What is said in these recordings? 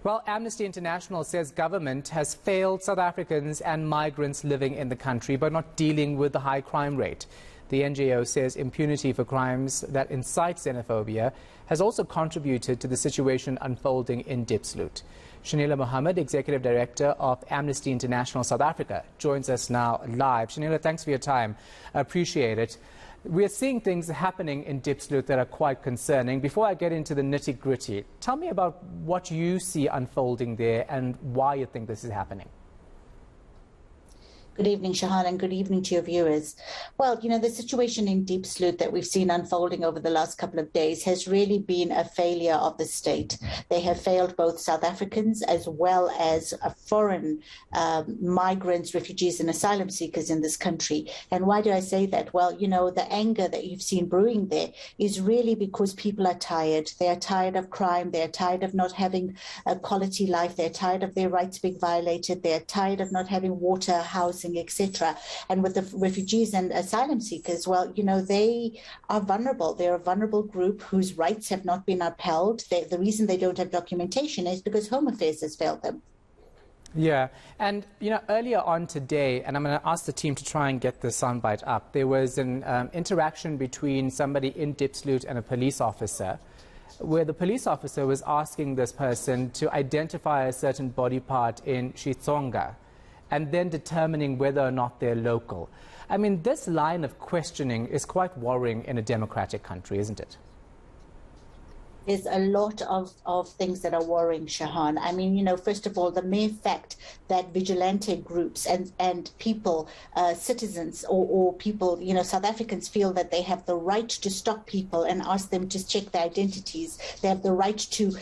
Well, Amnesty International says government has failed South Africans and migrants living in the country by not dealing with the high crime rate. The NGO says impunity for crimes that incite xenophobia has also contributed to the situation unfolding in Diepsloot. Shenilla Mohammed, Executive Director of Amnesty International South Africa, joins us now live. Shenilla, thanks for your time. I appreciate it. We are seeing things happening in Diepsloot that are quite concerning. Before I get into the nitty-gritty, tell me about what you see unfolding there and why you think this is happening. Good evening, Shahan, and good evening to your viewers. Well, the situation in Diepsloot that we've seen unfolding over the last couple of days has really been a failure of the state. They have failed both South Africans as well as foreign migrants, refugees and asylum seekers in this country. And why do I say that? Well, the anger that you've seen brewing there is really because people are tired. They are tired of crime. They are tired of not having a quality life. They're tired of their rights being violated. They're tired of not having water, housing, etc. And with the refugees and asylum seekers, well, they are vulnerable. They're a vulnerable group whose rights have not been upheld. The reason they don't have documentation is because Home Affairs has failed them. Yeah, and earlier on today, and I'm going to ask the team to try and get the soundbite up, there was an interaction between somebody in Diepsloot and a police officer, where the police officer was asking this person to identify a certain body part in Xitsonga, and then determining whether or not they're local. I mean, this line of questioning is quite worrying in a democratic country, isn't it? There's a lot of things that are worrying, Shahan. I mean, first of all, the mere fact that vigilante groups and people, citizens or people, South Africans feel that they have the right to stop people and ask them to check their identities. They have the right to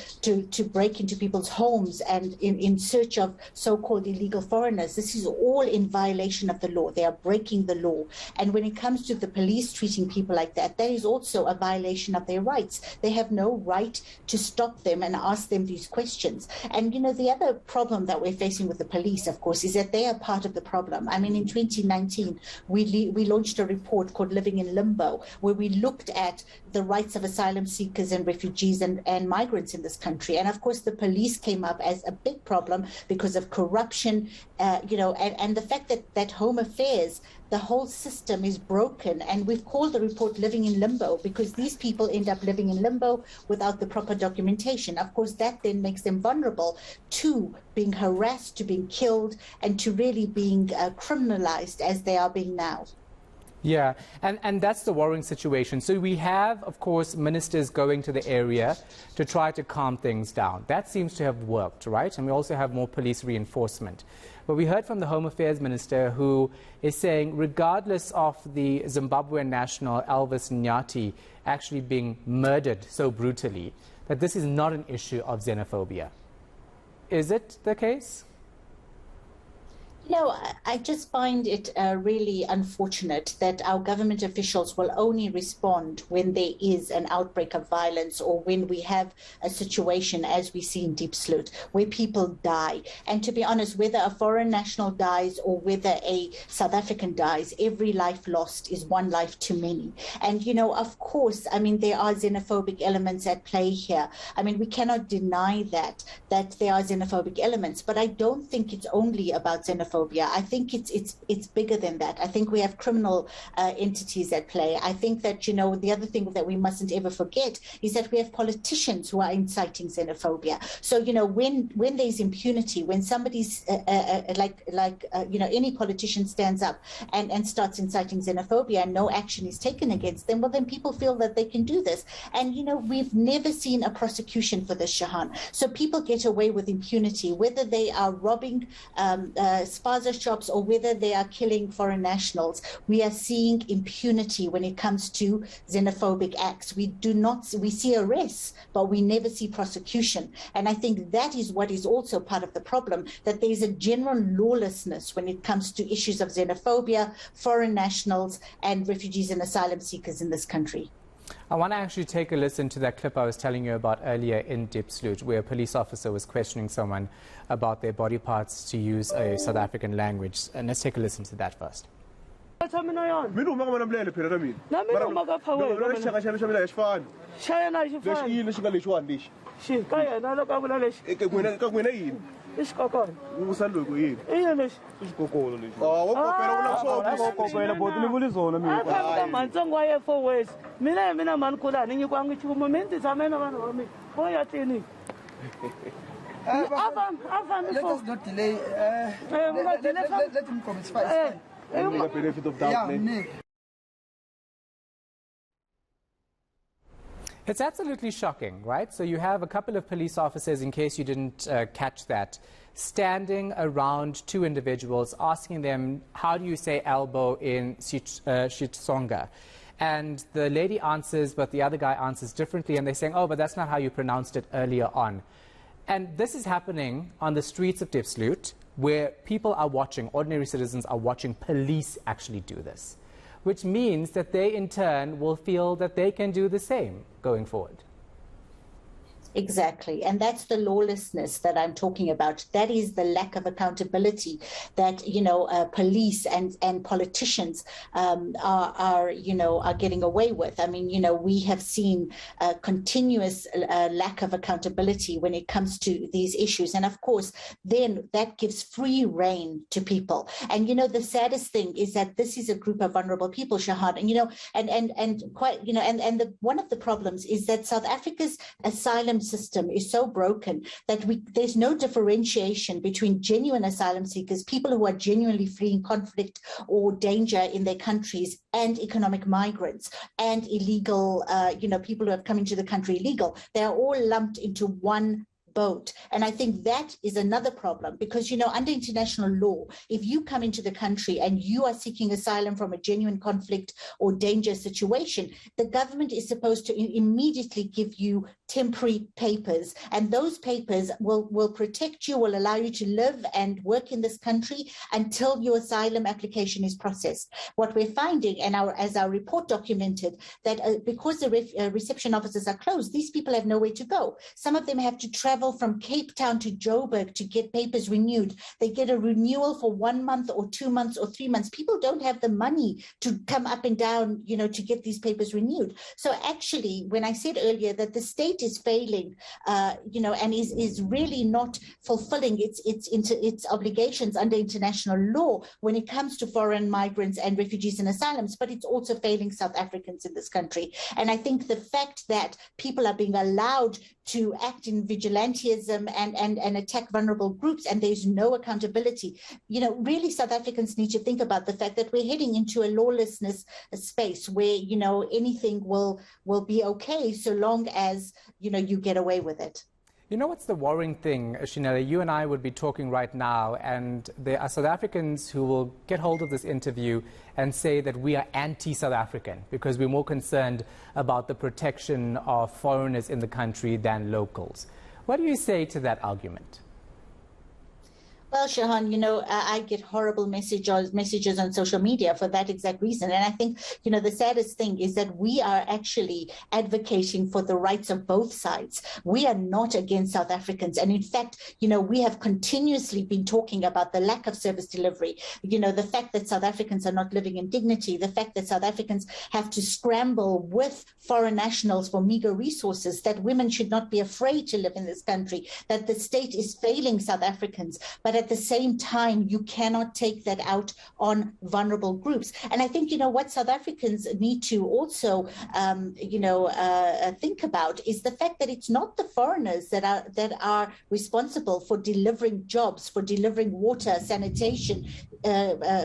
break into people's homes and in search of so-called illegal foreigners. This is all in violation of the law. They are breaking the law. And when it comes to the police treating people like that, that is also a violation of their rights. They have no right to stop them and ask them these questions. And, the other problem that we're facing with the police, of course, is that they are part of the problem. I mean, in 2019, we launched a report called Living in Limbo, where we looked at the rights of asylum seekers and refugees and migrants in this country. And, of course, the police came up as a big problem because of corruption, and the fact that Home Affairs, the whole system is broken. And we've called the report Living in Limbo because these people end up living in limbo without the proper documentation. Of course, that then makes them vulnerable to being harassed, to being killed, and to really being criminalized as they are being now. Yeah, and that's the worrying situation. So we have, of course, ministers going to the area to try to calm things down. That seems to have worked, right? And we also have more police reinforcement. But we heard from the Home Affairs Minister who is saying, regardless of the Zimbabwean national Elvis Nyati actually being murdered so brutally, that this is not an issue of xenophobia. Is it the case? I just find it really unfortunate that our government officials will only respond when there is an outbreak of violence or when we have a situation, as we see in Diepsloot, where people die. And to be honest, whether a foreign national dies or whether a South African dies, every life lost is one life too many. And, of course, I mean, there are xenophobic elements at play here. I mean, we cannot deny that there are xenophobic elements, but I don't think it's only about xenophobia. I think it's bigger than that. I think we have criminal entities at play. I think that, the other thing that we mustn't ever forget is that we have politicians who are inciting xenophobia. So, when there's impunity, when somebody's any politician stands up and starts inciting xenophobia and no action is taken against them, well, then people feel that they can do this. And, we've never seen a prosecution for this, Shahan. So people get away with impunity, whether they are robbing spaza shops or whether they are killing foreign nationals. We are seeing impunity when it comes to xenophobic acts. We see arrests, but we never see prosecution. And I think that is what is also part of the problem, that there is a general lawlessness when it comes to issues of xenophobia, foreign nationals, and refugees and asylum seekers in this country. I want to actually take a listen to that clip I was telling you about earlier in Diepsloot, where a police officer was questioning someone about their body parts to use a South African language. And let's take a listen to that first. Xi ka yena loko a vula lexi. Ka n'wina yini? I xikokolo. U sa loko yini? I yini lexi? I xikokolo lexi. Wo kokela u lava swona. Wo kokela boti ni vuli zona mina. A mantsongo wa ye for ways. Mina mani kula ni nyikiwangi nchumu mina ti tshame na vanhu va mina. Vo ya tliliniki. Let us not delay. Let him come. It's fine. The benefit of doubt. It's absolutely shocking, right? So you have a couple of police officers, in case you didn't catch that, standing around two individuals, asking them, how do you say elbow in Xitsonga? And the lady answers, but the other guy answers differently, and they're saying, oh, but that's not how you pronounced it earlier on. And this is happening on the streets of Diepsloot, where people are watching, ordinary citizens are watching police actually do this, which means that they in turn will feel that they can do the same going forward. Exactly. And that's the lawlessness that I'm talking about. That is the lack of accountability that, police and politicians are getting away with. I mean, we have seen a continuous lack of accountability when it comes to these issues. And of course, then that gives free rein to people. And, the saddest thing is that this is a group of vulnerable people, Shahan. And one of the problems is that South Africa's asylum system is so broken that there's no differentiation between genuine asylum seekers, people who are genuinely fleeing conflict or danger in their countries, and economic migrants and illegal, people who have come into the country illegal. They are all lumped into one boat. And I think that is another problem because, under international law, if you come into the country and you are seeking asylum from a genuine conflict or danger situation, the government is supposed to immediately give you temporary papers. And those papers will protect you, will allow you to live and work in this country until your asylum application is processed. What we're finding, and as our report documented, that because the reception offices are closed, these people have nowhere to go. Some of them have to travel from Cape Town to Joburg to get papers renewed. They get a renewal for 1 month or 2 months or 3 months. People don't have the money to come up and down, to get these papers renewed. So actually, when I said earlier that the state is failing, and is really not fulfilling its obligations under international law when it comes to foreign migrants and refugees and asylums, but it's also failing South Africans in this country. And I think the fact that people are being allowed to act in vigilantism and attack vulnerable groups, and there's no accountability. Really South Africans need to think about the fact that we're heading into a lawlessness space where, anything will be okay so long as, you get away with it. What's the worrying thing, Shenilla? You and I would be talking right now, and there are South Africans who will get hold of this interview and say that we are anti-South African because we're more concerned about the protection of foreigners in the country than locals. What do you say to that argument? Well, Shahan, I get horrible messages on social media for that exact reason. And I think, the saddest thing is that we are actually advocating for the rights of both sides. We are not against South Africans. And in fact, we have continuously been talking about the lack of service delivery, the fact that South Africans are not living in dignity, the fact that South Africans have to scramble with foreign nationals for meager resources, that women should not be afraid to live in this country, that the state is failing South Africans. But at the same time, you cannot take that out on vulnerable groups. And I think, what South Africans need to also, think about is the fact that it's not the foreigners that are responsible for delivering jobs, for delivering water, sanitation,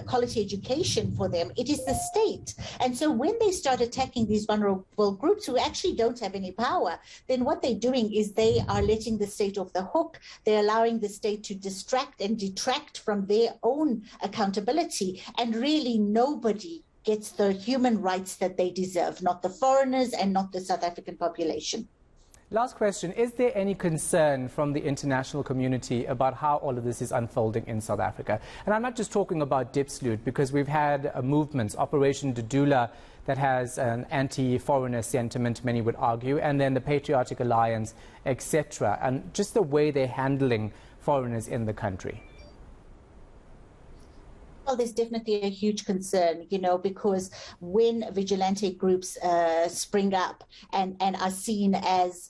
quality education for them. It is the state. And so when they start attacking these vulnerable groups who actually don't have any power, then what they're doing is they are letting the state off the hook. They're allowing the state to distract and detract from their own accountability. And really nobody gets the human rights that they deserve, not the foreigners and not the South African population. Last question. Is there any concern from the international community about how all of this is unfolding in South Africa? And I'm not just talking about Diepsloot, because we've had movements, Operation Dudula, that has an anti-foreigner sentiment, many would argue, and then the Patriotic Alliance, etc., and just the way they're handling foreigners in the country. Well, there's definitely a huge concern, because when vigilante groups spring up and are seen as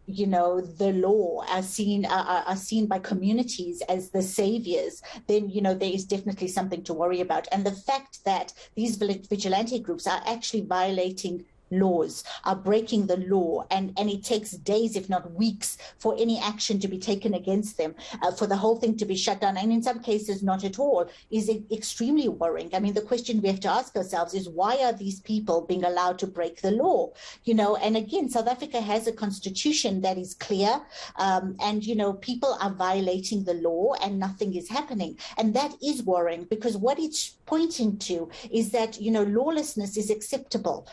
the law are seen by communities as the saviors, then, there is definitely something to worry about. And the fact that these vigilante groups are actually violating laws, are breaking the law, and it takes days, if not weeks, for any action to be taken against them, for the whole thing to be shut down, and in some cases not at all, is extremely worrying. I mean, the question we have to ask ourselves is, why are these people being allowed to break the law? And again, South Africa has a constitution that is clear, and people are violating the law and nothing is happening, and that is worrying, because what it's pointing to is that lawlessness is acceptable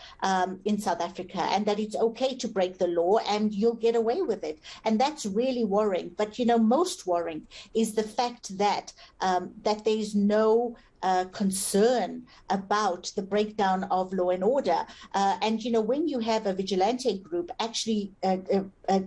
in South Africa, and that it's okay to break the law and you'll get away with it. And that's really worrying. But, most worrying is the fact that there is no concern about the breakdown of law and order. And, when you have a vigilante group actually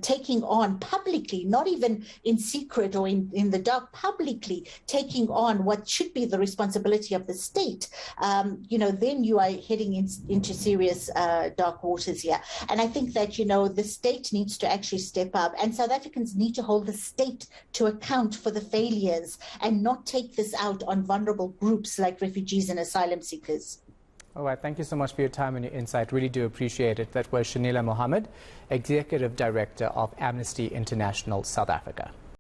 taking on publicly, not even in secret or in the dark, publicly taking on what should be the responsibility of the state, then you are heading into serious dark waters here. And I think that, the state needs to actually step up, and South Africans need to hold the state to account for the failures and not take this out on vulnerable groups like refugees and asylum seekers. All right, thank you so much for your time and your insight. Really do appreciate it. That was Shenilla Mohammed, Executive Director of Amnesty International South Africa.